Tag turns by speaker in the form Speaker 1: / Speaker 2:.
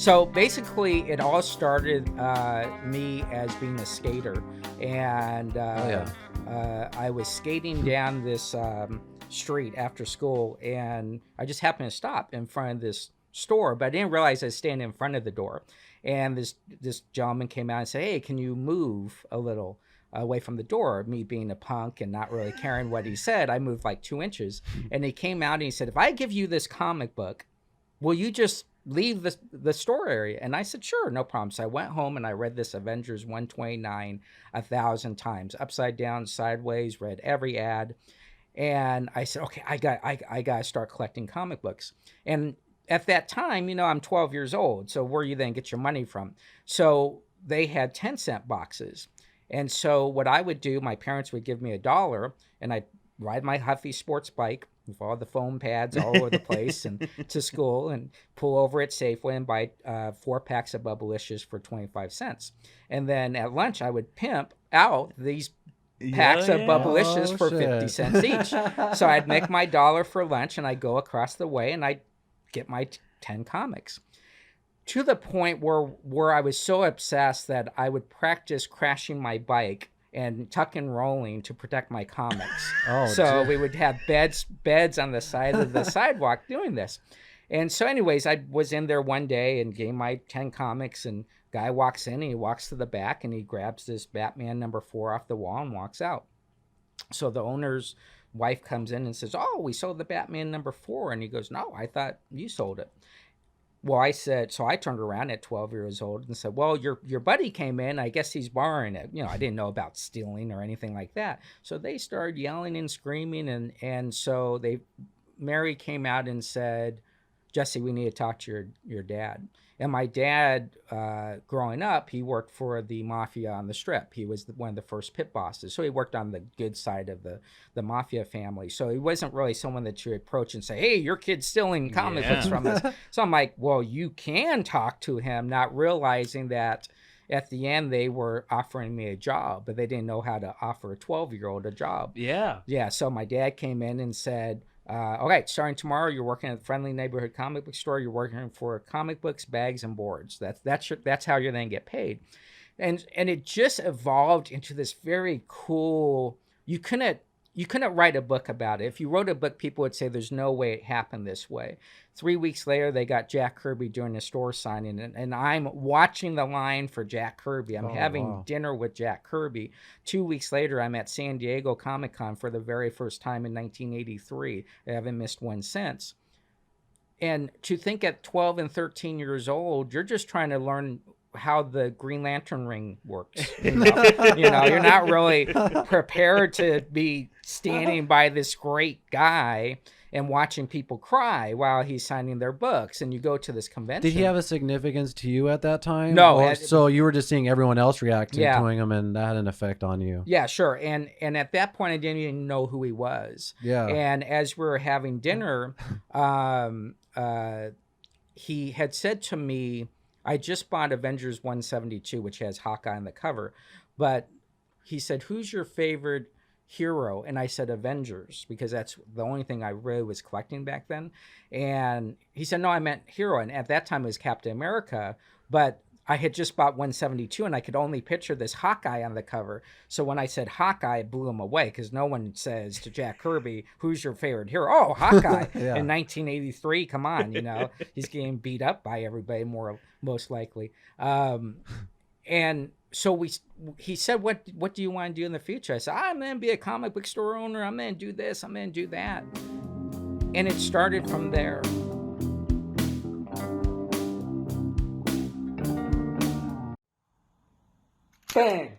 Speaker 1: So basically, it all started me as being a skater, and I was skating down this street after school, and I just happened to stop in front of this store, but I didn't realize I was standing in front of the door. And this gentleman came out and said, "Hey, can you move a little away from the door?" Me being a punk and not really caring what he said, I moved like 2 inches. And he came out and he said, "If I give you this comic book, will you just leave the store area?" And I said, "Sure, no problem." So I went home and I read this Avengers 129 1,000 times, upside down, sideways, read every ad. And I said, "Okay, I got to start collecting comic books." And at that time, I'm 12 years old. So where you then get your money from? So they had 10-cent boxes. And so what I would do, my parents would give me $1 and I'd ride my Huffy sports bike with all the foam pads all over the place and to school and pull over at Safeway and buy 4 packs of Bubblicious for 25 cents. And then at lunch, I would pimp out these packs of Bubblicious for 50 cents each. So I'd make my $1 for lunch and I'd go across the way and I'd get my 10 comics, to the point where I was so obsessed that I would practice crashing my bike and tuck and rolling to protect my comics. So we would have beds on the side of the sidewalk doing this. And so anyways, I was in there one day and gave my 10 comics, and guy walks in and he walks to the back and he grabs this Batman #4 off the wall and walks out. So the owner's wife comes in and says, "Oh, we sold the Batman #4. And he goes, "No, I thought you sold it." Well, I said, so I turned around at 12 years old and said, "Well, your buddy came in. I guess he's borrowing it." I didn't know about stealing or anything like that. So they started yelling and screaming. And so Mary came out and said, "Jesse, we need to talk to your dad." And my dad, growing up, he worked for the mafia on the Strip. He was one of the first pit bosses. So he worked on the good side of the mafia family. So he wasn't really someone that you approach and say, "Hey, your kid's stealing comic books from us." So I'm like, well, you can talk to him, not realizing that at the end they were offering me a job, but they didn't know how to offer a 12-year-old a job. Yeah. So my dad came in and said, "Okay, starting tomorrow, you're working at the Friendly Neighborhood Comic Book Store. You're working for comic books, bags, and boards. That's how you're then get paid." And it just evolved into this very cool. You couldn't write a book about it. If you wrote a book, people would say there's no way it happened this way. 3 weeks later, they got Jack Kirby doing a store signing, and I'm watching the line for Jack Kirby. I'm having dinner with Jack Kirby. 2 weeks later, I'm at San Diego Comic-Con for the very first time in 1983. I haven't missed one since. And to think at 12 and 13 years old, you're just trying to learn how the Green Lantern ring works. You're not really prepared to be standing by this great guy and watching people cry while he's signing their books. And you go to this convention.
Speaker 2: Did he have a significance to you at that time?
Speaker 1: No.
Speaker 2: So you were just seeing everyone else reacting to him, and that had an effect on you.
Speaker 1: Yeah, sure. And at that point, I didn't even know who he was.
Speaker 2: Yeah.
Speaker 1: And as we were having dinner, he had said to me, I just bought Avengers 172, which has Hawkeye on the cover. But he said, "Who's your favorite hero?" And I said Avengers, because that's the only thing I really was collecting back then. And he said, "No, I meant hero." And at that time it was Captain America, but I had just bought 172 and I could only picture this Hawkeye on the cover. So when I said Hawkeye, it blew him away, because no one says to Jack Kirby, "Who's your favorite hero?" "Oh, Hawkeye." In 1983, come on, he's getting beat up by everybody most likely. And so he said, what do you want to do in the future? I said, "I'm going to be a comic book store owner. I'm going to do this. I'm going to do that." And it started from there. Bang.